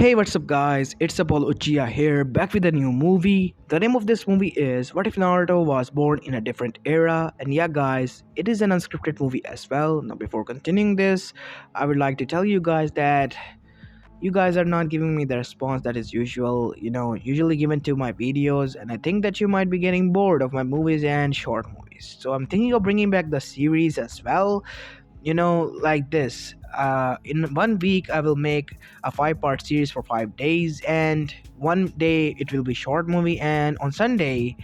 Hey, what's up, guys? It's Apollo Uchiha here, back with a new movie. The name of this movie is What If Naruto Was Born in a Different Era? And yeah, guys, it is an unscripted movie as well. Now, before continuing this, I would like to tell you guys that you guys are not giving me the response that is usually given to my videos, and I think that you might be getting bored of my movies and short movies. So, I'm thinking of bringing back the series as well, like this. In 1 week I will make a 5 part series for 5 days, and one day it will be short movie, and on Sunday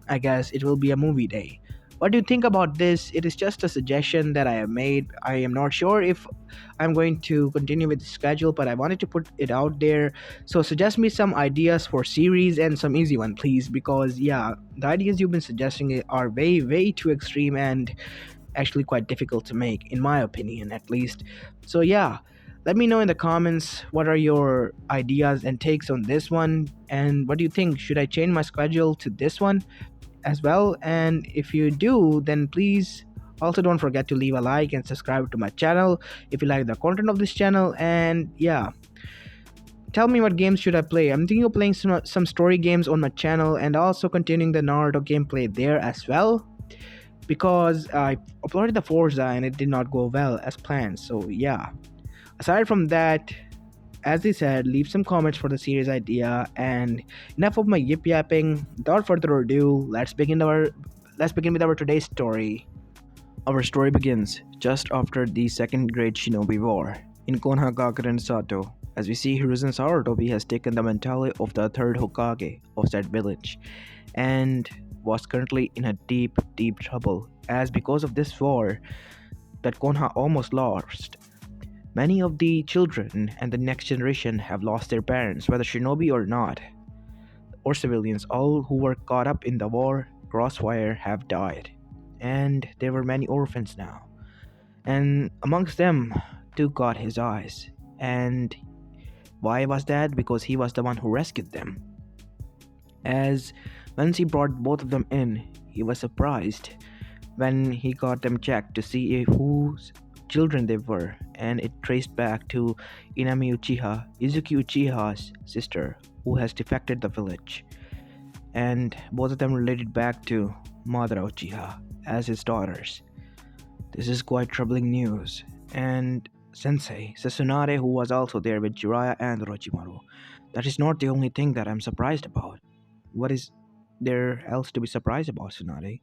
I guess it will be a movie day. What do you think about this? It is just a suggestion that I have made. I am not sure if I'm going to continue with the schedule, but I wanted to put it out there. So suggest me some ideas for series and some easy one, please, because yeah, the ideas you've been suggesting are way too extreme and actually quite difficult to make, in my opinion, at least. So, yeah, let me know in the comments what are your ideas and takes on this one, and what do you think? Should I change my schedule to this one as well? And if you do, then please also don't forget to leave a like and subscribe to my channel if you like the content of this channel. And yeah, tell me what games should I play. I'm thinking of playing some story games on my channel and also continuing the Naruto gameplay there as well, because I uploaded the Forza and it did not go well as planned. So yeah. Aside from that, as I said, leave some comments for the series idea, and enough of my yip yapping. Without further ado, let's begin with our today's story. Our story begins just after the Second Great Shinobi War in Konoha Gakuen Sato. As we see, Hiruzen Sarutobi has taken the mentality of the third Hokage of that village, and was currently in a deep trouble, as because of this war that Konoha almost lost. Many of the children and the next generation have lost their parents, whether shinobi or not, or civilians. All who were caught up in the war crossfire have died, and there were many orphans now. And amongst them, two got his eyes. And why was that? Because he was the one who rescued them. As once he brought both of them in, he was surprised when he got them checked to see whose children they were, and it traced back to Inami Uchiha, Izuki Uchiha's sister, who has defected the village. And both of them related back to Madara Uchiha as his daughters. This is quite troubling news. And Sensei, Tsunade, who was also there with Jiraiya and Orochimaru. That is not the only thing that I'm surprised about. What is there else to be surprised about, Tsunade?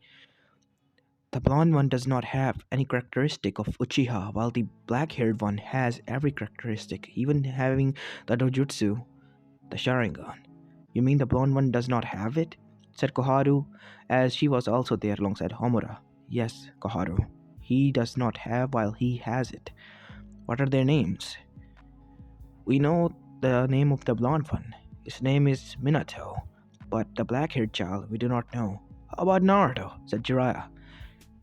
The blonde one does not have any characteristic of Uchiha, while the black-haired one has every characteristic, even having the dojutsu, the Sharingan. You mean the blonde one does not have it? Said Koharu, as she was also there alongside Homura. Yes, Koharu. He does not have while he has it. What are their names? We know the name of the blonde one. His name is Minato. But the black-haired child we do not know. How about Naruto? Said Jiraiya.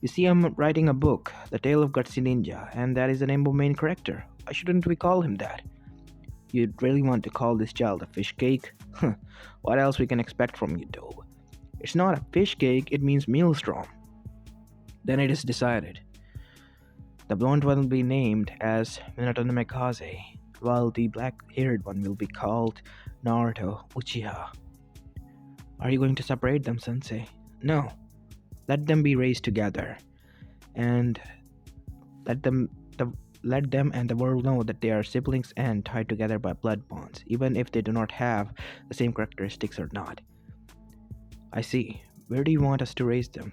You see, I'm writing a book, The Tale of Gutsy Ninja, and that is the name of main character. Why shouldn't we call him that? You'd really want to call this child a fish cake? What else we can expect from you, though? It's not a fish cake, it means maelstrom. Then it is decided. The blonde one will be named as Minato Namikaze, while the black-haired one will be called Naruto Uchiha. Are you going to separate them, Sensei? No. Let them be raised together, and let them and the world know that they are siblings and tied together by blood bonds, even if they do not have the same characteristics or not. I see. Where do you want us to raise them?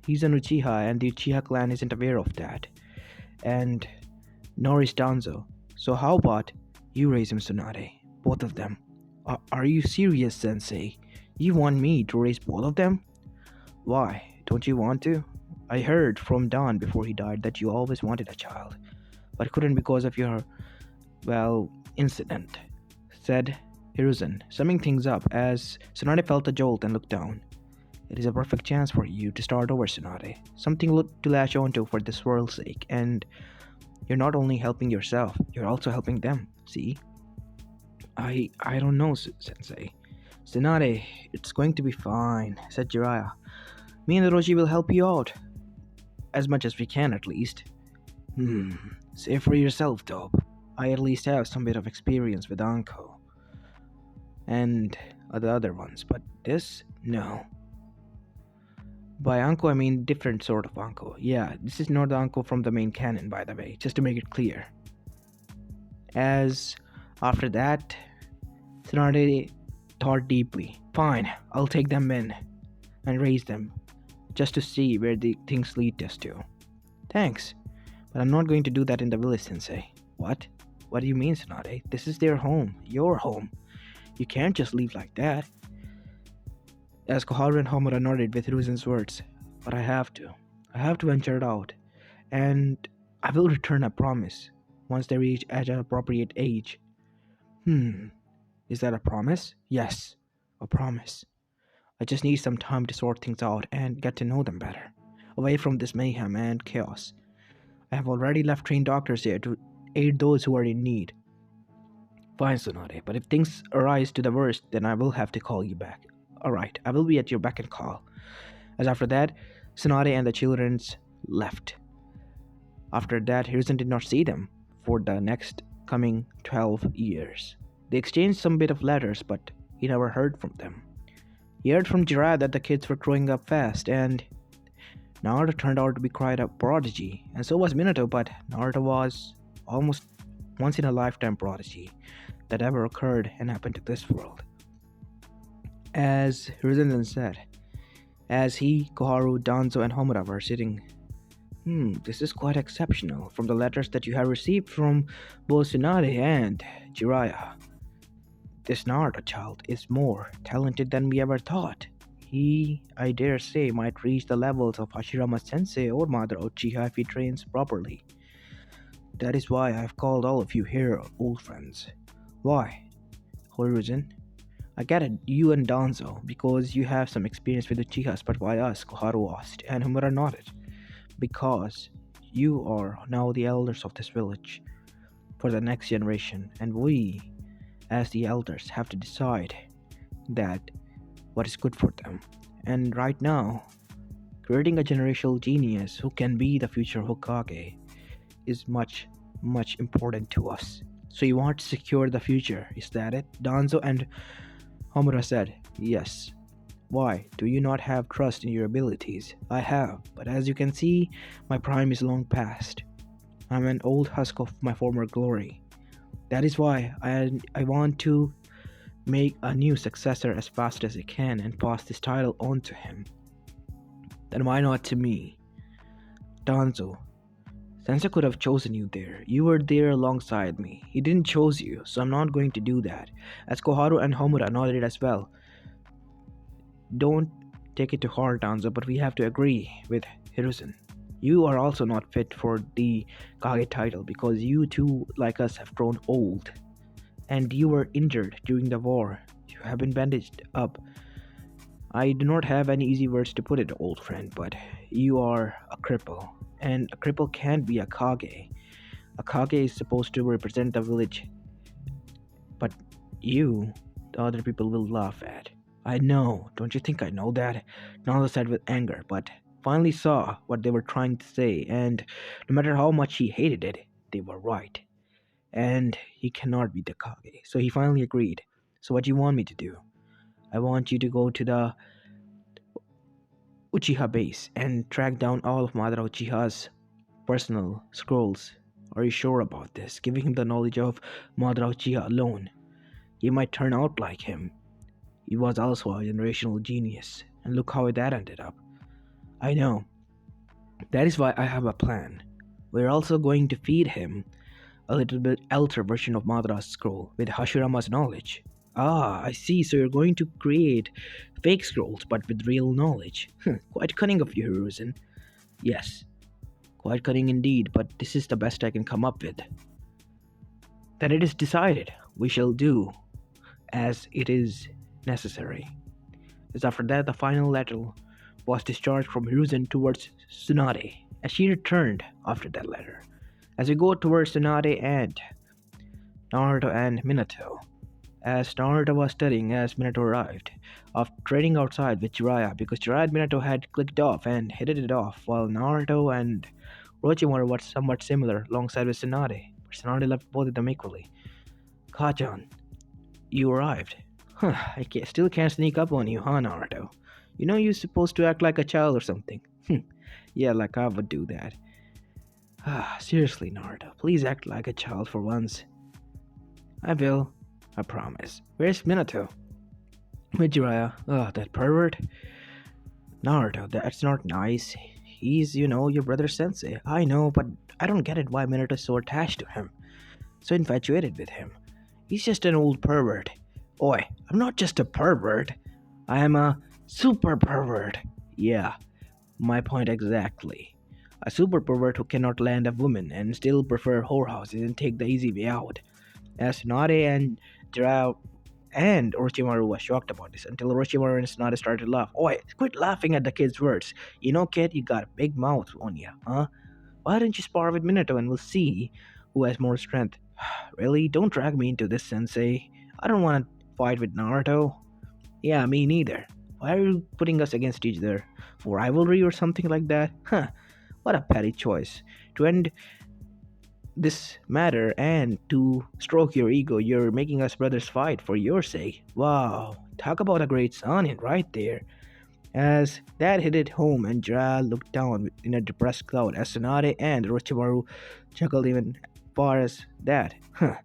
He's an Uchiha, and the Uchiha clan isn't aware of that. And nor is Danzo. So how about you raise him, Tsunade? Both of them. Are you serious, Sensei? You want me to raise both of them? Why? Don't you want to? I heard from Don before he died that you always wanted a child, but couldn't because of your, incident, said Hiruzen, summing things up as Tsunade felt a jolt and looked down. It is a perfect chance for you to start over, Tsunade. Something to latch onto for this world's sake, and you're not only helping yourself, you're also helping them, see? I don't know, Sensei. Tsunade, it's going to be fine, said Jiraiya. Me and Orochi will help you out. As much as we can, at least. Say for yourself, Dob. I at least have some bit of experience with Anko. and the other ones, but this, no. By uncle, I mean different sort of uncle. Yeah, this is not the uncle from the main canon, by the way, just to make it clear. As after that, Tsunade thought deeply. Fine, I'll take them in and raise them, just to see where the things lead us to. Thanks, but I'm not going to do that in the village, Sensei. What? What do you mean, Tsunade? This is their home, your home. You can't just leave like that. As Koharu and Homura nodded with Hiruzen's words, but I have to. I have to venture it out, and I will return, I promise, once they reach at an appropriate age. Hmm, is that a promise? Yes, a promise. I just need some time to sort things out and get to know them better, away from this mayhem and chaos. I have already left trained doctors here to aid those who are in need. Fine, Tsunade, but if things arise to the worst, then I will have to call you back. Alright, I will be at your beck and call. As after that, Tsunade and the children left. After that, Hiruzen did not see them for the next coming 12 years. They exchanged some bit of letters, but he never heard from them. He heard from Jiraiya that the kids were growing up fast, and Naruto turned out to be quite a prodigy, and so was Minato, but Naruto was almost once in a lifetime prodigy that ever occurred and happened to this world. As Hiruzen then said, as he, Koharu, Danzo, and Homura were sitting, this is quite exceptional from the letters that you have received from both Tsunade and Jiraiya. This Naruto child is more talented than we ever thought. He, I dare say, might reach the levels of Hashirama Sensei or Madara Uchiha if he trains properly. That is why I have called all of you here, old friends. Why? Hiruzen, I get it, you and Danzo, because you have some experience with Uchihas, but why us? Koharu asked, and Homura nodded. Because you are now the elders of this village for the next generation, and we, as the elders, have to decide that what is good for them. And right now, creating a generational genius who can be the future Hokage is much, much important to us. So you want to secure the future, is that it? Danzo and Homura said, yes. Why? Do you not have trust in your abilities? I have, but as you can see, my prime is long past. I'm an old husk of my former glory. That is why I want to make a new successor as fast as I can and pass this title on to him. Then why not to me? Danzo, Sensei could have chosen you there. You were there alongside me. He didn't choose you, so I'm not going to do that. As Koharu and Homura nodded as well. Don't take it to heart, Danzo, but we have to agree with Hiruzen. You are also not fit for the Kage title because you too, like us, have grown old. And you were injured during the war. You have been bandaged up. I do not have any easy words to put it, old friend, but you are a cripple. And a cripple can't be a Kage. A Kage is supposed to represent the village. But you, the other people will laugh at. I know, don't you think I know that? Nala said with anger, but finally saw what they were trying to say, and no matter how much he hated it, they were right. And he cannot be the Kage, so he finally agreed. So what do you want me to do? I want you to go to the Uchiha base and track down all of Madara Uchiha's personal scrolls. Are you sure about this? Giving him the knowledge of Madara Uchiha alone. He might turn out like him. He was also a generational genius, and look how that ended up. I know. That is why I have a plan. We're also going to feed him a little bit elder version of Madara's scroll with Hashirama's knowledge. Ah, I see, so you're going to create fake scrolls but with real knowledge. Quite cunning of you, Hiruzen. Yes, quite cunning indeed, but this is the best I can come up with. Then it is decided. We shall do as it is necessary. As after that, the final letter was discharged from Hiruzen towards Tsunade, as she returned after that letter. As we go towards Tsunade and Naruto and Minato, as Naruto was studying as Minato arrived, of trading outside with Jiraiya because Jiraiya and Minato had clicked off and hit it off, while Naruto and Orochimaru were somewhat similar alongside with Tsunade, but Tsunade loved both of them equally. Kajan, you arrived. Still can't sneak up on you, huh, Naruto? You know you're supposed to act like a child or something. Yeah, like I would do that. Seriously, Naruto, please act like a child for once. I will. I promise. Where's Minato? With Jiraiya. Ugh, that pervert. Naruto, that's not nice. He's, your brother sensei. I know, but I don't get it why Minato is so attached to him. So infatuated with him. He's just an old pervert. Oi, I'm not just a pervert. I am a super pervert. Yeah, my point exactly. A super pervert who cannot land a woman and still prefer whorehouses and take the easy way out. As Tsunade and Jiraiya and Orochimaru was shocked about this until Orochimaru and Tsunade started to laugh. Oi, quit laughing at the kid's words. You know, kid, you got a big mouth on you, huh? Why don't you spar with Minato and we'll see who has more strength? Really? Don't drag me into this, Sensei. I don't want to fight with Naruto. Yeah, me neither. Why are you putting us against each other? For rivalry or something like that? Huh, what a petty choice. To end this matter and to stroke your ego, you're making us brothers fight for your sake. Wow, talk about a great son in right there. As that hit it home and Jiraiya looked down in a depressed cloud as Tsunade and Orochimaru chuckled even far as that. Huh,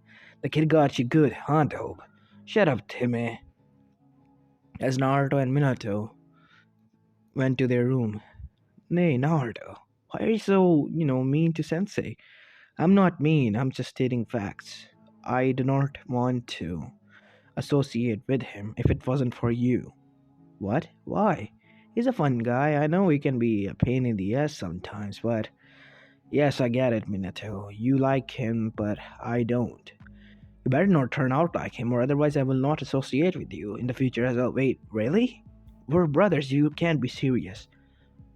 the kid got you good, huh, dog? Shut up, Timmy. As Naruto and Minato went to their room. Nay, Naruto, why are you so, mean to Sensei? I'm not mean, I'm just stating facts. I do not want to associate with him if it wasn't for you. What? Why? He's a fun guy. I know he can be a pain in the ass sometimes, but yes, I get it, Minato. You like him, but I don't. You better not turn out like him, or otherwise I will not associate with you in the future as well. Wait, really? We're brothers, you can't be serious.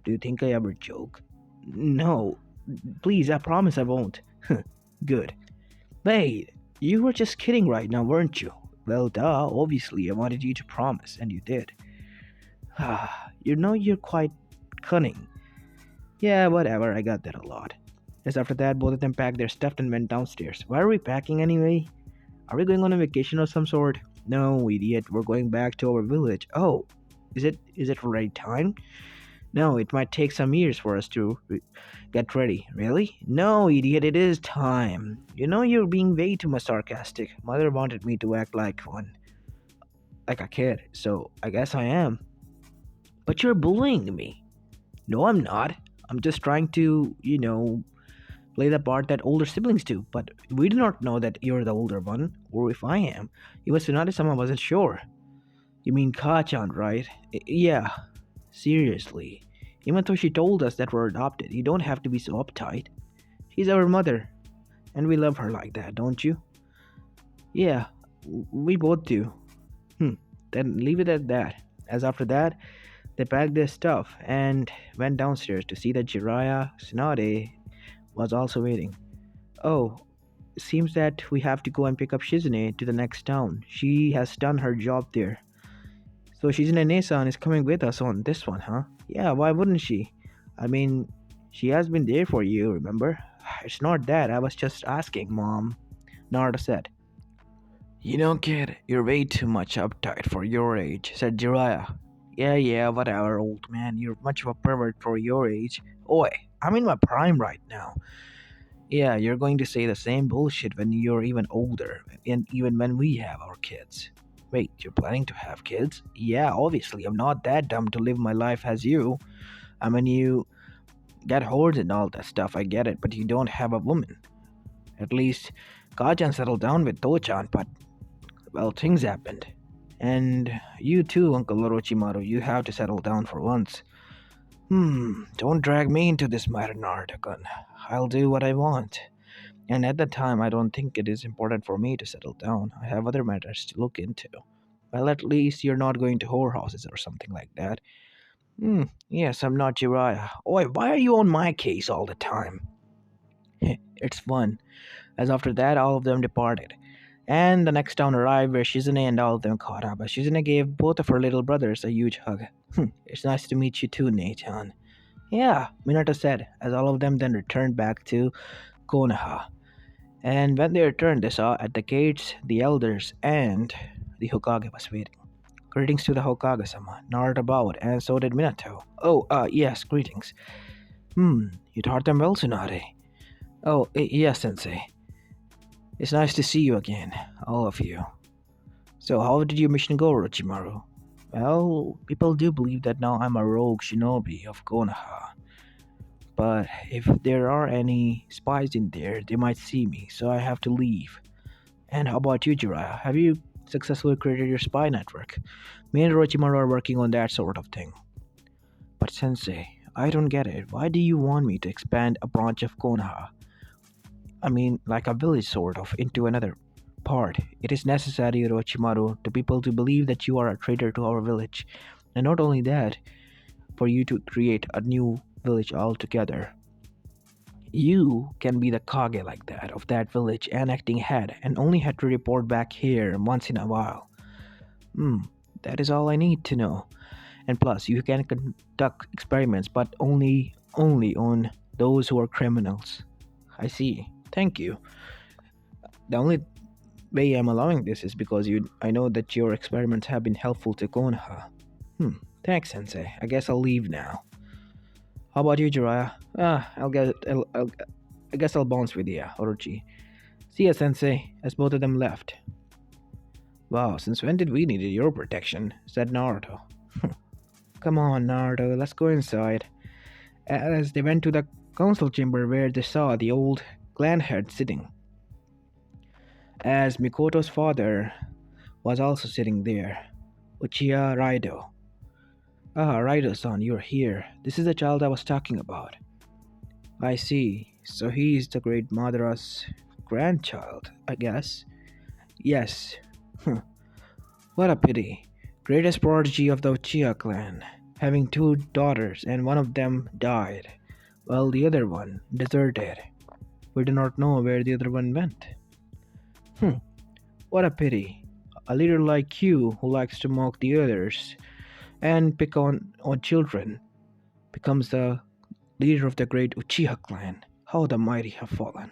Do you think I ever joke? No. Please, I promise I won't. Good. Wait, you were just kidding right now, weren't you? Well, duh, obviously I wanted you to promise, and you did. You're quite cunning. Yeah, whatever, I got that a lot. Just after that, both of them packed their stuff and went downstairs. Why are we packing anyway? Are we going on a vacation of some sort? No, idiot, we're going back to our village. Oh, is it right time? No, it might take some years for us to get ready. Really? No, idiot, it is time. You're being way too much sarcastic. Mother wanted me to act like a kid, so I guess I am. But you're bullying me. No, I'm not. I'm just trying to, play the part that older siblings do. But we do not know that you're the older one, or if I am. Even Tsunade-sama wasn't sure. You mean Ka-chan, right? Yeah. Seriously. Even though she told us that we're adopted, you don't have to be so uptight. She's our mother, and we love her like that, don't you? Yeah, we both do. Then leave it at that. As after that, they packed their stuff and went downstairs to see that Jiraiya Tsunade was also waiting. Oh, seems that we have to go and pick up Shizune to the next town. She has done her job there. So Shizune Nesan is coming with us on this one, huh? Yeah, why wouldn't she? I mean, she has been there for you, remember? It's not that, I was just asking, Mom. Naruto said. Kid, you're way too much uptight for your age, said Jiraiya. Yeah, whatever, old man. You're much of a pervert for your age. Oi, I'm in my prime right now. Yeah, you're going to say the same bullshit when you're even older, and even when we have our kids. Wait, you're planning to have kids? Yeah, obviously, I'm not that dumb to live my life as you. I mean, you get whores and all that stuff, I get it, but you don't have a woman. At least, Kajan settled down with Tochan, but, well, things happened. And you too, Uncle Orochimaru, you have to settle down for once. Don't drag me into this matter, Naruto-kun. I'll do what I want. And at that time, I don't think it is important for me to settle down. I have other matters to look into. Well, at least you're not going to whorehouses or something like that. Yes, I'm not Jiraiya. Oi, why are you on my case all the time? It's fun. As after that, all of them departed. And the next town arrived where Shizune and all of them caught up. As Shizune gave both of her little brothers a huge hug. It's nice to meet you too, Nathan. Yeah, Minato said, as all of them then returned back to Konoha. And when they returned, they saw at the gates the elders and The Hokage was waiting. Greetings to the Hokage-sama. Naruto bowed, and so did Minato. Oh, yes, greetings. You taught them well, Tsunade. Oh, yes, Sensei. It's nice to see you again, all of you. So, how did your mission go, Orochimaru? Well, people do believe that now I'm a rogue shinobi of Konoha. But if there are any spies in there, they might see me, so I have to leave. And how about you, Jiraiya? Have you successfully created your spy network? Me and Orochimaru are working on that sort of thing. But Sensei, I don't get it. Why do you want me to expand a branch of Konoha? I mean, like a village sort of, into another part. It is necessary, Orochimaru, to people to believe that you are a traitor to our village. And not only that, for you to create a new village altogether. You can be the Kage like that of that village and acting head and only had to report back here once in a while. Hmm, that is all I need to know. And plus, you can conduct experiments, but only on those who are criminals. I see. Thank you. The only way I'm allowing this is because I know that your experiments have been helpful to Konoha. Thanks, Sensei. I guess I'll leave now. How about you, Jiraiya? I guess I'll bounce with you, Orochi. See ya, Sensei, as both of them left. Wow, since when did we need your protection? Said Naruto. Come on, Naruto, let's go inside. As they went to the council chamber where they saw the old clan head sitting. As Mikoto's father was also sitting there. Uchiha Raido. Ah, Raido-san, you're here. This is the child I was talking about. I see. So he's the great Madara's grandchild, I guess. Yes. What a pity. Greatest prodigy of the Uchiha clan, having two daughters and one of them died, while the other one deserted. We do not know where the other one went. What a pity. A leader like you who likes to mock the others and pick on children becomes the leader of the great Uchiha clan. How the mighty have fallen.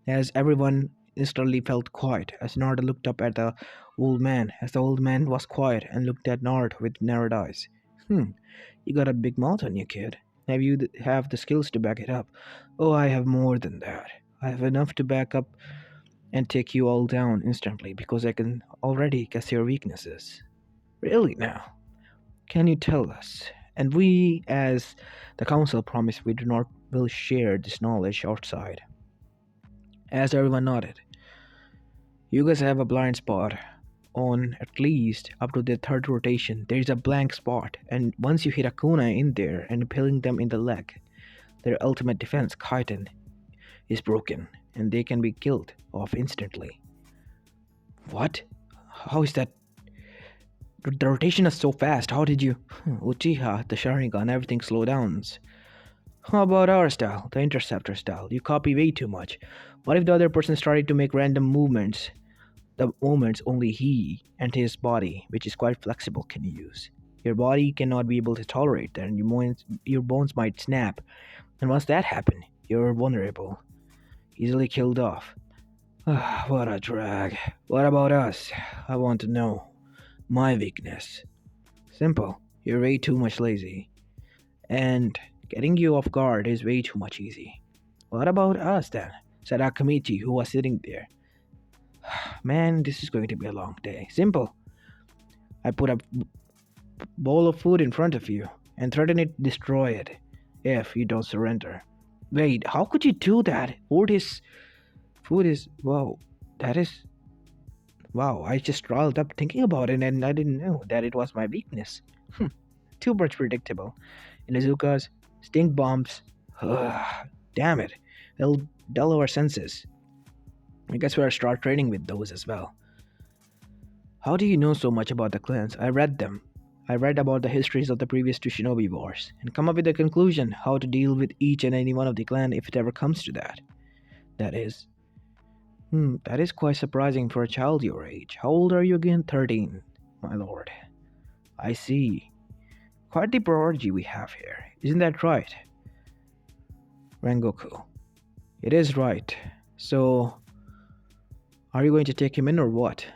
As everyone instantly felt quiet as Naruto looked up at the old man, as the old man was quiet and looked at Naruto with narrowed eyes. You got a big mouth on you, kid. Have the skills to back it up? Oh, I have more than that. I have enough to back up and take you all down instantly because I can already guess your weaknesses. Really now? Can you tell us? And we, as the council, promise we do not will share this knowledge outside. As everyone nodded, you guys have a blind spot on at least up to the third rotation. There is a blank spot, and once you hit a kunai in there and impaling them in the leg, their ultimate defense, Kaiten, is broken, and they can be killed off instantly. What? How is that? The rotation is so fast. How did you? Uchiha, the Sharingan, everything slow downs. How about our style, the interceptor style? You copy way too much. What if the other person started to make random movements? The movements only he and his body, which is quite flexible, can use. Your body cannot be able to tolerate that, and your bones might snap. And once that happens, you're vulnerable. Easily killed off. What a drag. What about us? I want to know. My weakness. Simple. You're way too much lazy. And getting you off guard is way too much easy. What about us then? Said Akamichi, who was sitting there. Man, this is going to be a long day. Simple. I put a bowl of food in front of you and threaten it to destroy it if you don't surrender. Wait, how could you do that? Food is, wow, that is, wow, I just riled up thinking about it and I didn't know that it was my weakness. Too much predictable. Inuzuka's stink bombs, damn it, they'll dull our senses. I guess we'll start training with those as well. How do you know so much about the clans? I read them. I read about the histories of the previous two Shinobi Wars and come up with a conclusion how to deal with each and any one of the clan if it ever comes to that. That is quite surprising for a child your age. How old are you again? 13, my lord. I see. Quite the prodigy we have here. Isn't that right? Rengoku. It is right. So, are you going to take him in or what?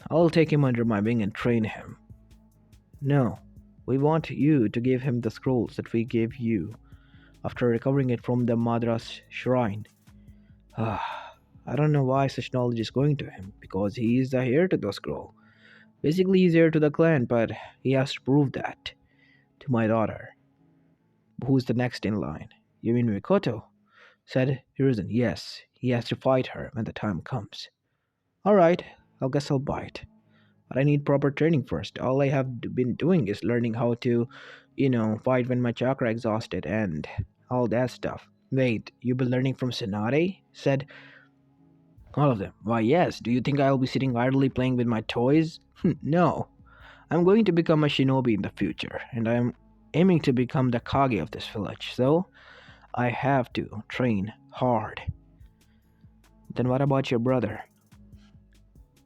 I'll take him under my wing and train him. No, we want you to give him the scrolls that we gave you after recovering it from the Madras shrine. I don't know why such knowledge is going to him, because he is the heir to the scroll. Basically, he's heir to the clan, but he has to prove that to my daughter, who's the next in line. You mean Mikoto? Said Hiruzen. Yes, he has to fight her when the time comes. Alright, I guess I'll bite. But I need proper training first. All I have been doing is learning how to, fight when my chakra exhausted and all that stuff. Wait, you've been learning from Tsunade? Said all of them. Why, yes. Do you think I'll be sitting idly playing with my toys? No. I'm going to become a shinobi in the future, and I'm aiming to become the Kage of this village, so I have to train hard. Then what about your brother?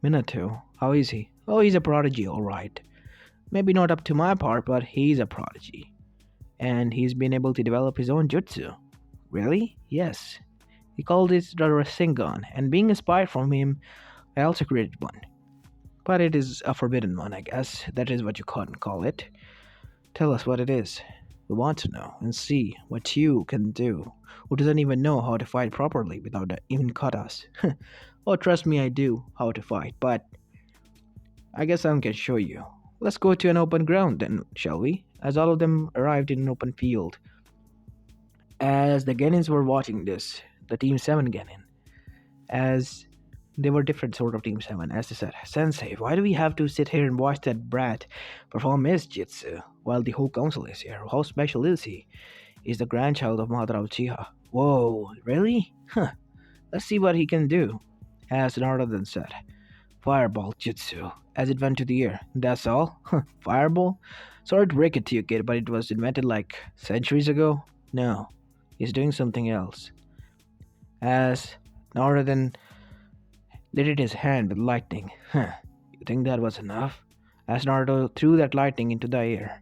Minato, how is he? Oh, he's a prodigy, alright. Maybe not up to my part, but he's a prodigy. And he's been able to develop his own jutsu. Really? Yes. He called it the Rasengan, and being inspired from him, I also created one. But it is a forbidden one, I guess. That is what you can call it. Tell us what it is. We want to know and see what you can do. Who doesn't even know how to fight properly without even katas? Oh, trust me, I do how to fight, but I guess I can show you. Let's go to an open ground then, shall we? As all of them arrived in an open field. As the Genins were watching this, the Team 7 Genin, as they were different sort of Team 7, as they said, Sensei, why do we have to sit here and watch that brat perform his jitsu while the whole council is here? How special is he? He's the grandchild of Madara Uchiha. Whoa, really? Huh. Let's see what he can do. As Naruto then said, Fireball Jutsu, as it went to the air. That's all? Fireball? Sorry to break it to you, kid, but it was invented like centuries ago? No, he's doing something else. As Naruto then lit it his hand with lightning. You think that was enough? As Naruto threw that lightning into the air.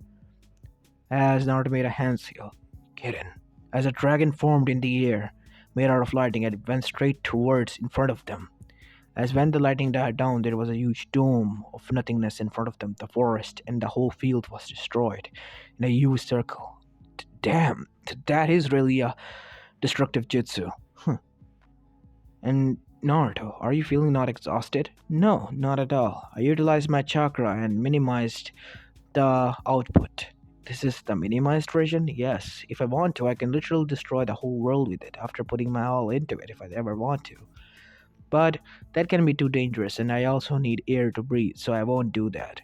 As Naruto made a hand seal. Kirin. As a dragon formed in the air, made out of lightning, and it went straight towards in front of them. As when the lightning died down, there was a huge dome of nothingness in front of them, the forest, and the whole field was destroyed in a huge circle. Damn, that is really a destructive jutsu. And Naruto, are you feeling not exhausted? No, not at all. I utilized my chakra and minimized the output. This is the minimized version? Yes. If I want to, I can literally destroy the whole world with it after putting my all into it if I ever want to. But that can be too dangerous, and I also need air to breathe, so I won't do that.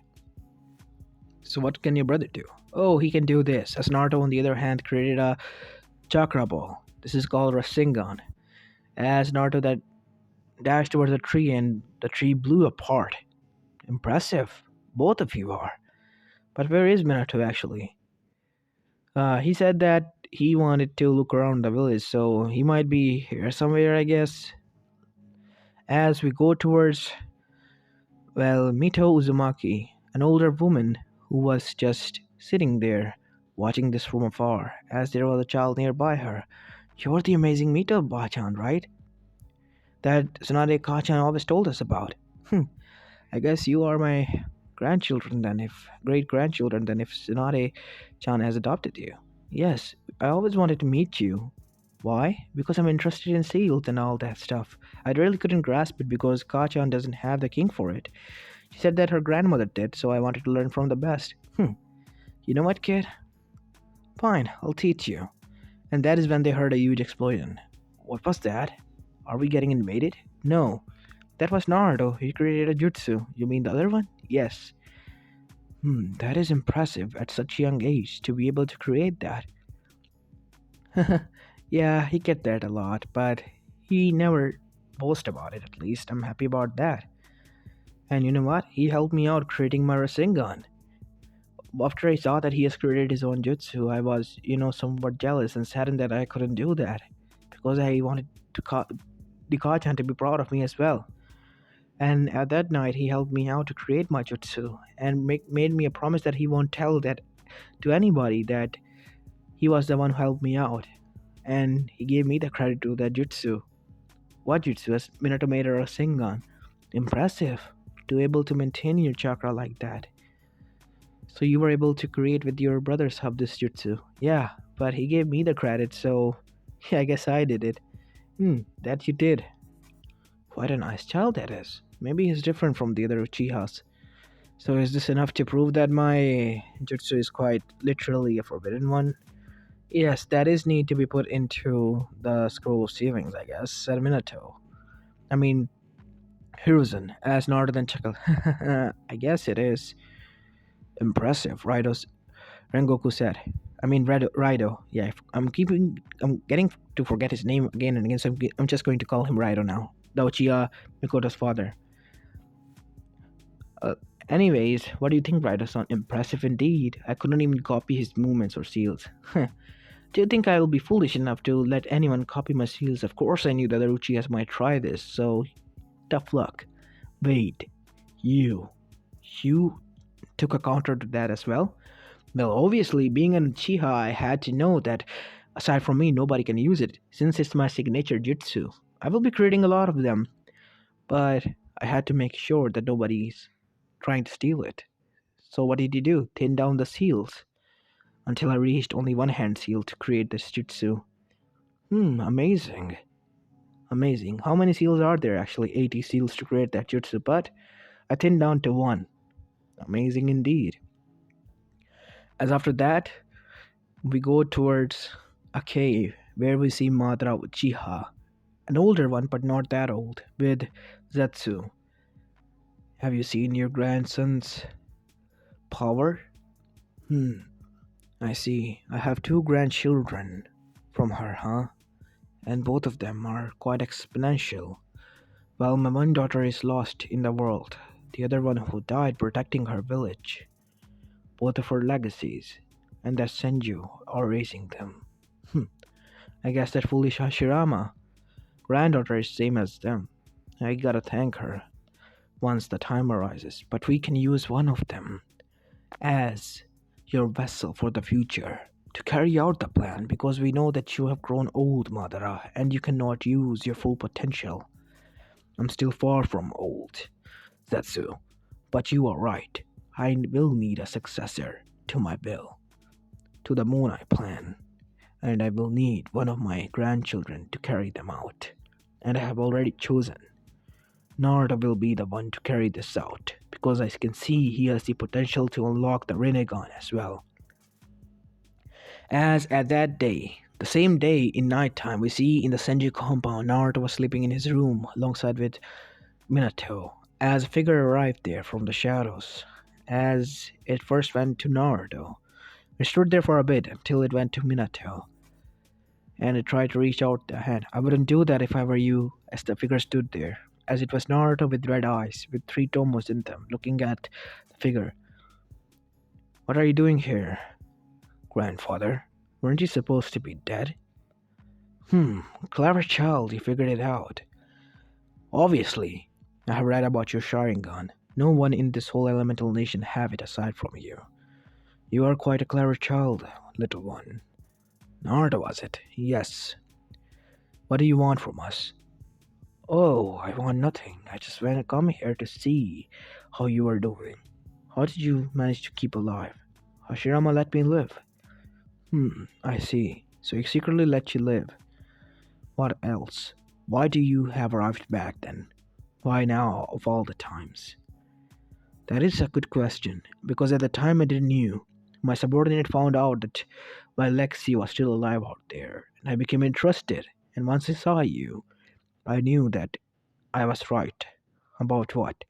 So what can your brother do? Oh, he can do this. As Naruto, on the other hand, created a chakra ball. This is called Rasengan. As Naruto that dashed towards the tree, and the tree blew apart. Impressive. Both of you are. But where is Minato actually? He said that he wanted to look around the village, so he might be here somewhere, I guess. As we go towards, Mito Uzumaki, an older woman who was just sitting there, watching this from afar, as there was a child nearby her. You're the amazing Mito Bachan, right? That Tsunade Kachan always told us about. I guess you are my grandchildren then, if great grandchildren then, if Tsunade Chan has adopted you. Yes, I always wanted to meet you. Why? Because I'm interested in seals and all that stuff. I really couldn't grasp it because Kachan doesn't have the king for it. She said that her grandmother did, so I wanted to learn from the best. You know what, kid? Fine, I'll teach you. And that is when they heard a huge explosion. What was that? Are we getting invaded? No. That was Naruto. He created a jutsu. You mean the other one? Yes. That is impressive at such a young age to be able to create that. Yeah, he get that a lot, but he never boast about it at least. I'm happy about that. And you know what? He helped me out creating my Rasengan. After I saw that he has created his own jutsu, I was, somewhat jealous and saddened that I couldn't do that. Because I wanted the Kachan to be proud of me as well. And at that night, he helped me out to create my jutsu and made me a promise that he won't tell that to anybody that he was the one who helped me out. And he gave me the credit to that jutsu. What jutsu? As Minato made a Rasengan. Impressive. to able to maintain your chakra like that. So you were able to create with your brother's help this jutsu. Yeah, but he gave me the credit, so yeah, I guess I did it. That you did. Quite a nice child that is. Maybe he's different from the other Uchihas. So is this enough to prove that my jutsu is quite literally a forbidden one? Yes, that is need to be put into the scroll of savings, I guess, at Minato. I mean, Hiruzen, as Naruto chuckled. I guess it is. Impressive, Rengoku said. Raido. Yeah, I'm getting to forget his name again and again, so I'm just going to call him Raido now. The Uchiha Mikoto's father. Uh, Anyways, what do you think, Raido-san? Impressive indeed. I couldn't even copy his movements or seals. Do you think I will be foolish enough to let anyone copy my seals? Of course I knew that the Uchihas might try this, so tough luck. Wait, you. You took a counter to that as well? Well, obviously, being an Uchiha, I had to know that aside from me, nobody can use it, since it's my signature jutsu. I will be creating a lot of them, but I had to make sure that nobody's trying to steal it. So what did you do? Thin down the seals until I reached only one hand seal to create this jutsu. Amazing. Amazing. How many seals are there? Actually, 80 seals to create that jutsu, but I thinned down to one. Amazing indeed. As after that, we go towards a cave where we see Madara Uchiha, an older one but not that old, with Zetsu. Have you seen your grandson's power? I see. I have two grandchildren from her, huh? And both of them are quite exponential. Well, my one daughter is lost in the world, the other one who died protecting her village. Both of her legacies, and that Senju are raising them. I guess that foolish Hashirama granddaughter is same as them. I gotta thank her once the time arises, but we can use one of them as your vessel for the future to carry out the plan because we know that you have grown old, Madara, and you cannot use your full potential. I'm still far from old, Zetsu, but you are right. I will need a successor to my bill, to the Moonai plan, and I will need one of my grandchildren to carry them out. And I have already chosen. Naruto will be the one to carry this out, because I can see he has the potential to unlock the Rinnegan as well. As at that day, the same day in nighttime, we see in the Senju compound, Naruto was sleeping in his room alongside with Minato, as a figure arrived there from the shadows. As it first went to Naruto, it stood there for a bit until it went to Minato, and it tried to reach out the hand. I wouldn't do that if I were you, as the figure stood there, as it was Naruto with red eyes, with three tomos in them, looking at the figure. What are you doing here, grandfather? Weren't you supposed to be dead? Clever child, you figured it out. Obviously, I have read about your Sharingan. No one in this whole elemental nation have it aside from you. You are quite a clever child, little one. Naruto was it? Yes. What do you want from us? Oh, I want nothing. I just want to come here to see how you are doing. How did you manage to keep alive? Hashirama let me live. I see. So he secretly let you live. What else? Why do you have arrived back then? Why now, of all the times? That is a good question, because at the time I didn't know. My subordinate found out that my Lexi was still alive out there, and I became interested, and once I saw you, I knew that I was right. About what?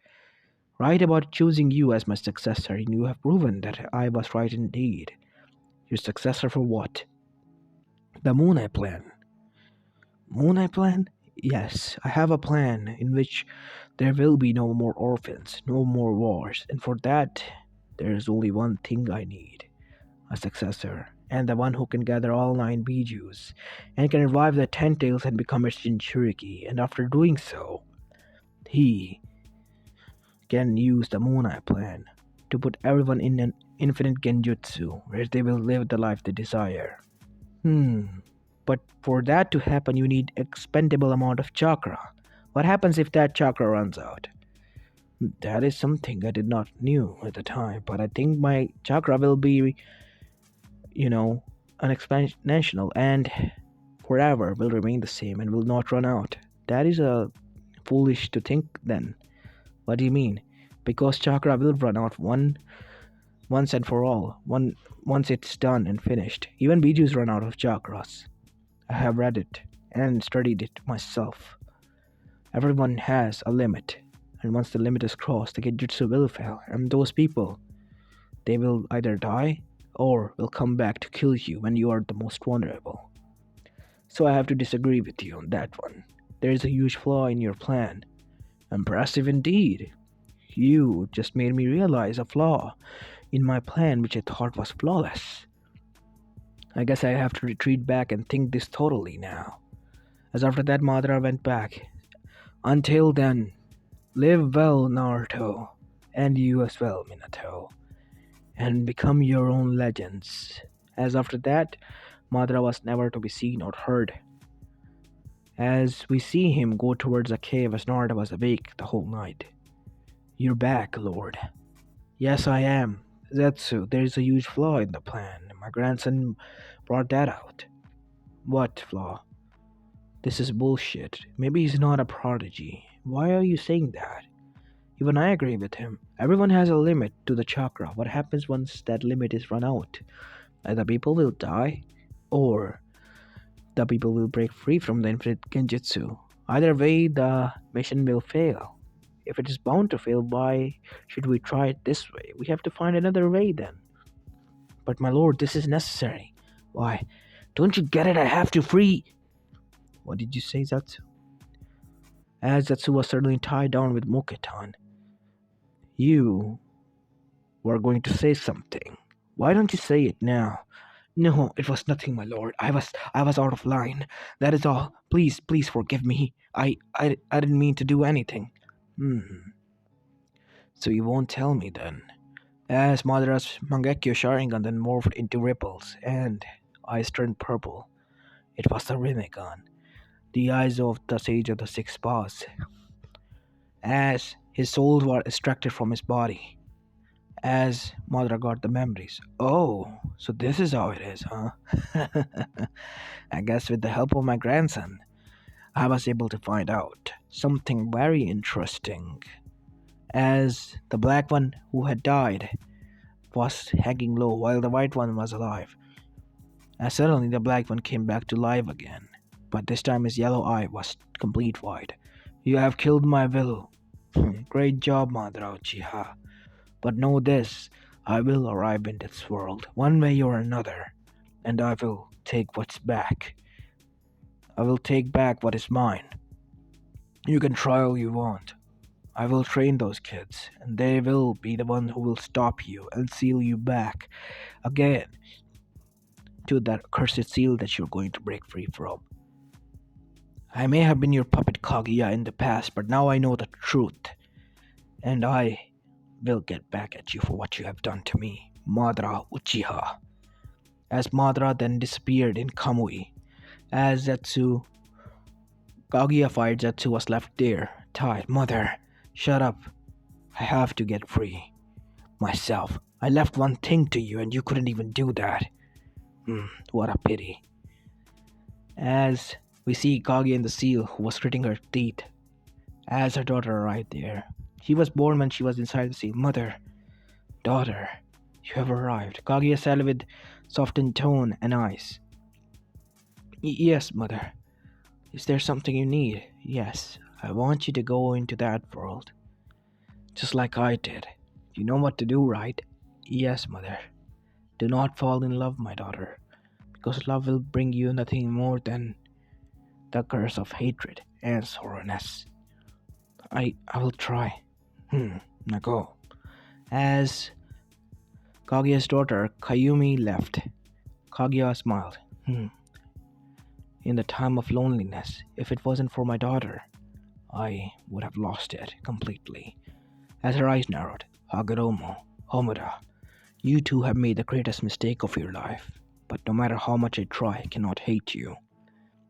Right about choosing you as my successor, and you have proven that I was right indeed. Your successor for what? The Moonai plan. Moonai plan? Yes, I have a plan in which there will be no more orphans, no more wars, and for that, there is only one thing I need a successor, and the one who can gather all nine Bijus, and can revive the Ten Tails and become its Jinchuriki, and after doing so, he can use the Moonai plan to put everyone in an infinite genjutsu, where they will live the life they desire. But for that to happen, you need expendable amount of chakra. What happens if that chakra runs out? That is something I did not knew at the time, but I think my chakra will be, you know, an exponential and forever will remain the same and will not run out. That is foolish to think then. What do you mean? Because chakra will run out once and for all. Once it's done and finished. Even Bijus run out of chakras. I have read it and studied it myself. Everyone has a limit, and once the limit is crossed, the genjutsu will fail, and those people, they will either die or will come back to kill you when you are the most vulnerable. So I have to disagree with you on that one. There is a huge flaw in your plan. Impressive indeed. You just made me realize a flaw in my plan which I thought was flawless. I guess I have to retreat back and think this thoroughly now. As after that, Madara went back. Until then, live well, Naruto, and you as well, Minato, and become your own legends. As after that, Madara was never to be seen or heard. As we see him go towards a cave as Naruto was awake the whole night. You're back, Lord. Yes, I am. Zetsu, there is a huge flaw in the plan. My grandson brought that out. What flaw? This is bullshit. Maybe he's not a prodigy. Why are you saying that? Even I agree with him. Everyone has a limit to the chakra. What happens once that limit is run out? Either people will die, or the people will break free from the infinite genjutsu. Either way, the mission will fail. If it is bound to fail, why should we try it this way? We have to find another way then. But my lord, this is necessary. Why? Don't you get it? I have to free. What did you say, Zatsu? As Zatsu was suddenly tied down with Moketan. You were going to say something. Why don't you say it now? No, it was nothing, my lord. I was out of line. That is all. Please forgive me. I didn't mean to do anything. Hmm. So you won't tell me then. As Madara's Mangekyo Sharingan then morphed into ripples, and eyes turned purple. It was the Rinnegan, the eyes of the Sage of the Six Paths. As his soul was extracted from his body, as Madara got the memories. Oh, so this is how it is, huh? I guess with the help of my grandson, I was able to find out something very interesting. As the black one who had died was hanging low while the white one was alive. As suddenly the black one came back to life again, but this time his yellow eye was complete white. You have killed my will. Great job, Madara Uchiha. But know this, I will arrive in this world, one way or another, and I will take what's back. I will take back what is mine. You can try all you want. I will train those kids, and they will be the one who will stop you and seal you back again to that cursed seal that you're going to break free from. I may have been your puppet Kaguya in the past, but now I know the truth, and I will get back at you for what you have done to me, Madara Uchiha. As Madara then disappeared in Kamui, as Zetsu Kaguya fired, Zetsu was left there, tied. Mother, shut up. I have to get free. Myself. I left one thing to you and you couldn't even do that. What a pity. As we see Kaguya in the seal who was gritting her teeth as her daughter arrived there. She was born when she was inside the seal. Mother, daughter, you have arrived. Kaguya said with softened tone and eyes. Yes, mother. Is there something you need? Yes, I want you to go into that world. Just like I did. You know what to do, right? Yes, mother. Do not fall in love, my daughter, because love will bring you nothing more than the curse of hatred and sorrowness. I will try. Now go. As Kaguya's daughter, Kayumi, left, Kaguya smiled. In the time of loneliness, if it wasn't for my daughter, I would have lost it completely. As her eyes narrowed, Hagoromo, Homura, you two have made the greatest mistake of your life. But no matter how much I try, I cannot hate you,